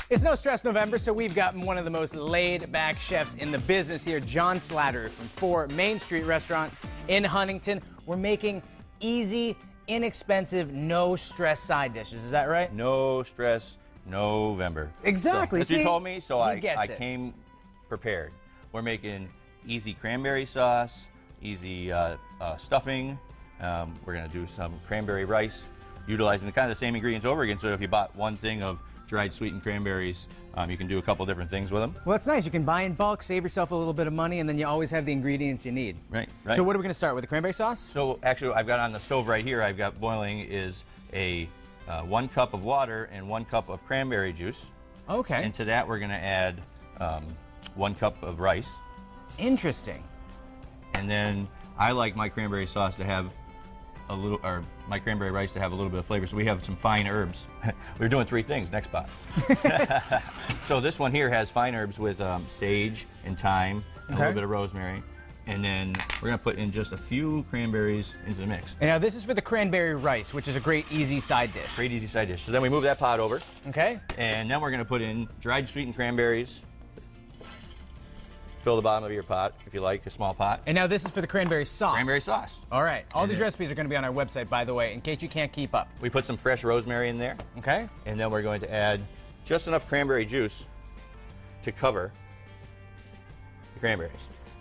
It's No Stress November, so we've got one of the most laid-back chefs in the business here, John Slattery from 4 Main Street Restaurant in Huntington. We're making easy, inexpensive, no-stress side dishes. Is that right? No stress November. Exactly. So, that's what you told me, so I it. came prepared. We're making easy cranberry sauce, easy stuffing. We're going to do some cranberry rice, utilizing kind of the same ingredients over again. So if you bought one thing of dried sweetened cranberries, you can do a couple different things with them. Well, that's nice. You can buy in bulk, save yourself a little bit of money, and then you always have the ingredients you need. Right. So what are we going to start with, the cranberry sauce? So actually, I've got on the stove right here, I've got boiling is a 1 cup of water and 1 cup of cranberry juice. Okay. And to that, we're going to add 1 cup of rice. Interesting. And then I like my cranberry sauce to have a little, or my cranberry rice to have a little bit of flavor. So we have some fine herbs. We're doing 3 things, next pot. So this one here has fine herbs with sage and thyme and a little bit of rosemary. And then we're gonna put in just a few cranberries into the mix. And now this is for the cranberry rice, which is a great easy side dish. Great easy side dish. So then we move that pot over. Okay. And then we're gonna put in dried sweetened cranberries. Fill the bottom of your pot, if you like, a small pot. And now this is for the cranberry sauce. Cranberry sauce. All right. All these recipes are going to be on our website, by the way, in case you can't keep up. We put some fresh rosemary in there. Okay. And then we're going to add just enough cranberry juice to cover the cranberries.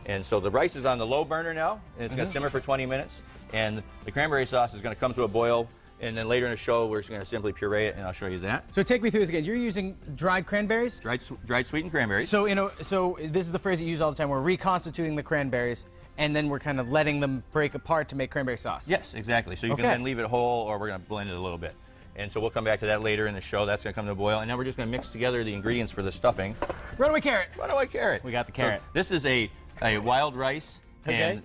And so the rice is on the low burner now, and it's going to simmer for 20 minutes. And the cranberry sauce is going to come to a boil. And then later in the show, we're just going to simply puree it, and I'll show you that. So take me through this again. You're using dried cranberries? Dried sweetened cranberries. So so this is the phrase you use all the time. We're reconstituting the cranberries, and then we're kind of letting them break apart to make cranberry sauce. Yes, exactly. So you can then leave it whole, or we're going to blend it a little bit. And so we'll come back to that later in the show. That's going to come to a boil. And then we're just going to mix together the ingredients for the stuffing. Runaway carrot. Runaway carrot. We got the carrot. So this is a wild rice and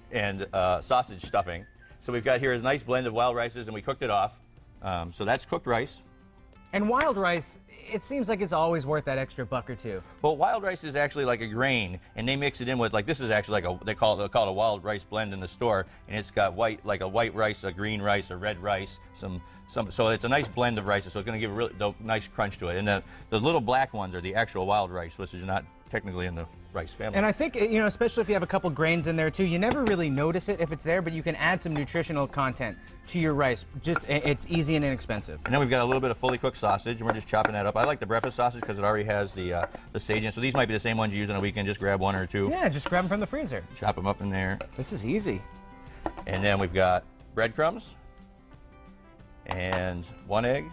sausage stuffing. So we've got here a nice blend of wild rices, and we cooked it off. So that's cooked rice. And wild rice, it seems like it's always worth that extra $1 or $2. Well, wild rice is actually like a grain, and they mix it in with, like, this is actually like they call it a wild rice blend in the store, and it's got like a white rice, a green rice, a red rice, so it's a nice blend of rices. So it's going to give a really nice crunch to it. And the little black ones are the actual wild rice, which is not technically in the rice family. And I think, you know, especially if you have a couple grains in there too, you never really notice it if it's there, but you can add some nutritional content to your rice. It's easy and inexpensive. And then we've got a little bit of fully cooked sausage, and we're just chopping that up. I like the breakfast sausage because it already has the sage in it. So these might be the same ones you use on a weekend. Just grab 1 or 2. Yeah, just grab them from the freezer. Chop them up in there. This is easy. And then we've got breadcrumbs and 1 egg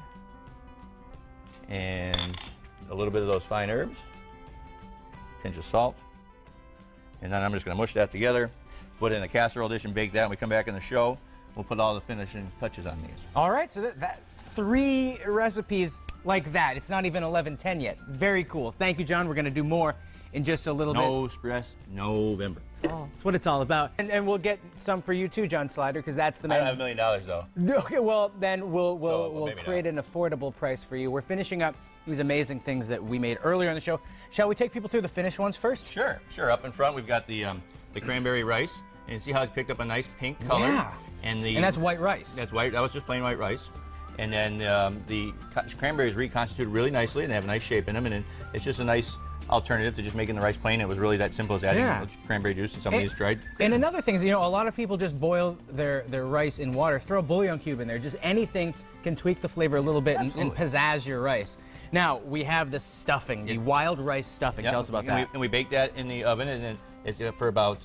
and a little bit of those fine herbs. Pinch of salt, and then I'm just going to mush that together, put it in a casserole dish and bake that. When we come back in the show, we'll put all the finishing touches on these. All right, so that 3 recipes like that. It's not even 11:10 yet. Very cool. Thank you, John. We're going to do more in just a little bit. No stress November. That's what it's all about. And we'll get some for you too, John Slattery, because that's the man. I don't have $1 million though. Okay, well then we'll create an affordable price for you. We're finishing up these amazing things that we made earlier in the show. Shall we take people through the finished ones first? Sure. Up in front, we've got the cranberry rice, and you see how it picked up a nice pink color. Yeah. And that's white rice. That's white. That was just plain white rice. And then the cranberries reconstituted really nicely, and they have a nice shape in them, and it's just a nice alternative to just making the rice plain. It was really that simple as adding cranberry juice and some of these dried. And another thing is, you know, a lot of people just boil their rice in water. Throw a bouillon cube in there. Just anything can tweak the flavor a little bit and pizzazz your rice. Now, we have the stuffing, the wild rice stuffing. Tell us about that. And we bake that in the oven, and then it's for about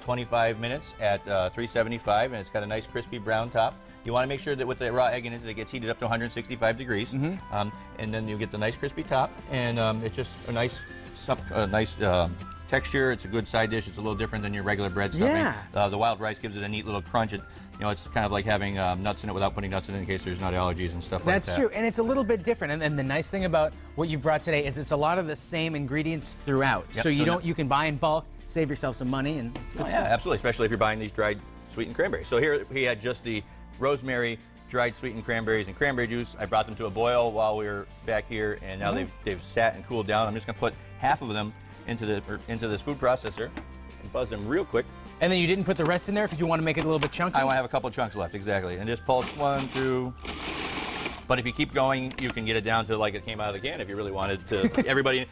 25 minutes at 375, and it's got a nice crispy brown top. You want to make sure that with the raw egg in it, it gets heated up to 165 degrees, and then you get the nice crispy top, and it's just a nice texture. It's a good side dish. It's a little different than your regular bread stuffing. Yeah. The wild rice gives it a neat little crunch. It's kind of like having nuts in it without putting nuts in it in case there's nut allergies and stuff like that. That's true, and it's a little bit different. And the nice thing about what you brought today is it's a lot of the same ingredients throughout. Yep. So you can buy in bulk, save yourself some money, and it's good stuff. Absolutely, especially if you're buying these dried sweetened cranberries. So here he had just the rosemary, dried sweetened cranberries, and cranberry juice. I brought them to a boil while we were back here, and now they've sat and cooled down. I'm just going to put half of them into this food processor and buzz them real quick. And then you didn't put the rest in there because you want to make it a little bit chunky? I want to have a couple chunks left, exactly. And just pulse 1, 2, But if you keep going, you can get it down to like it came out of the can if you really wanted to. everybody,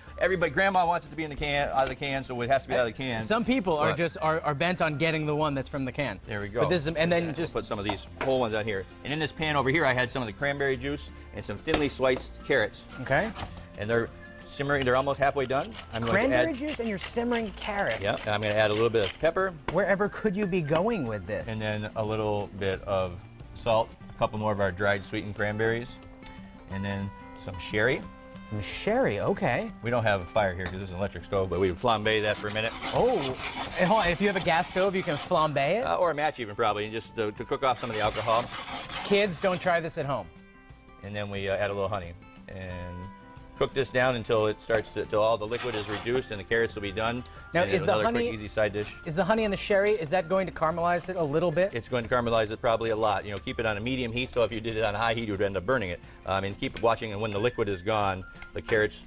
grandma wants it to be in the can, out of the can, so it has to be out of the can. Some people are bent on getting the one that's from the can. There we go. But this is, and then just put some of these whole ones on here. And in this pan over here, I had some of the cranberry juice and some thinly sliced carrots. Okay. And they're simmering. They're almost halfway done. I'm going Cranberry to add, juice and you're simmering carrots. Yeah. And I'm going to add a little bit of pepper. Wherever could you be going with this? And then a little bit of salt. A couple more of our dried sweetened cranberries. And then some sherry. Some sherry, okay. We don't have a fire here because this is an electric stove, but we would flambe that for a minute. Oh, and hold on, if you have a gas stove, you can flambe it? Or a match even probably, and just to cook off some of the alcohol. Kids, don't try this at home. And then we add a little honey. And cook this down until it starts to, till all the liquid is reduced and the carrots will be done. Now, and is the honey quick, easy side dish? Is the honey and the sherry, is that going to caramelize it a little bit? It's going to caramelize it probably a lot. You know, keep it on a medium heat, so if you did it on high heat, you would end up burning it. And keep watching, and when the liquid is gone, the carrots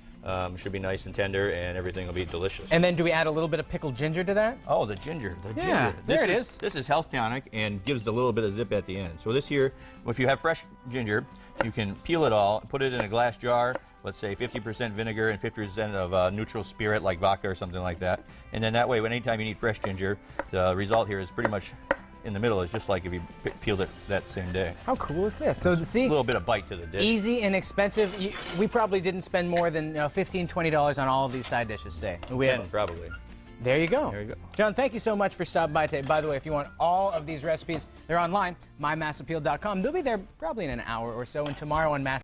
should be nice and tender, and everything will be delicious. And then do we add a little bit of pickled ginger to that? Oh, the ginger, Yeah, there it is. This is health tonic and gives the little bit of zip at the end. So this here, if you have fresh ginger, you can peel it all, put it in a glass jar, let's say 50% vinegar and 50% of neutral spirit like vodka or something like that. And then that way, anytime you need fresh ginger, the result here is pretty much in the middle. Is just like if you peeled it that same day. How cool is this? So see, a little bit of bite to the dish. Easy and inexpensive. We probably didn't spend more than $15, $20 on all of these side dishes today. We 10 probably. There you go. There you go. John, thank you so much for stopping by today. By the way, if you want all of these recipes, they're online, mymassappeal.com. They'll be there probably in an hour or so, and tomorrow on Mass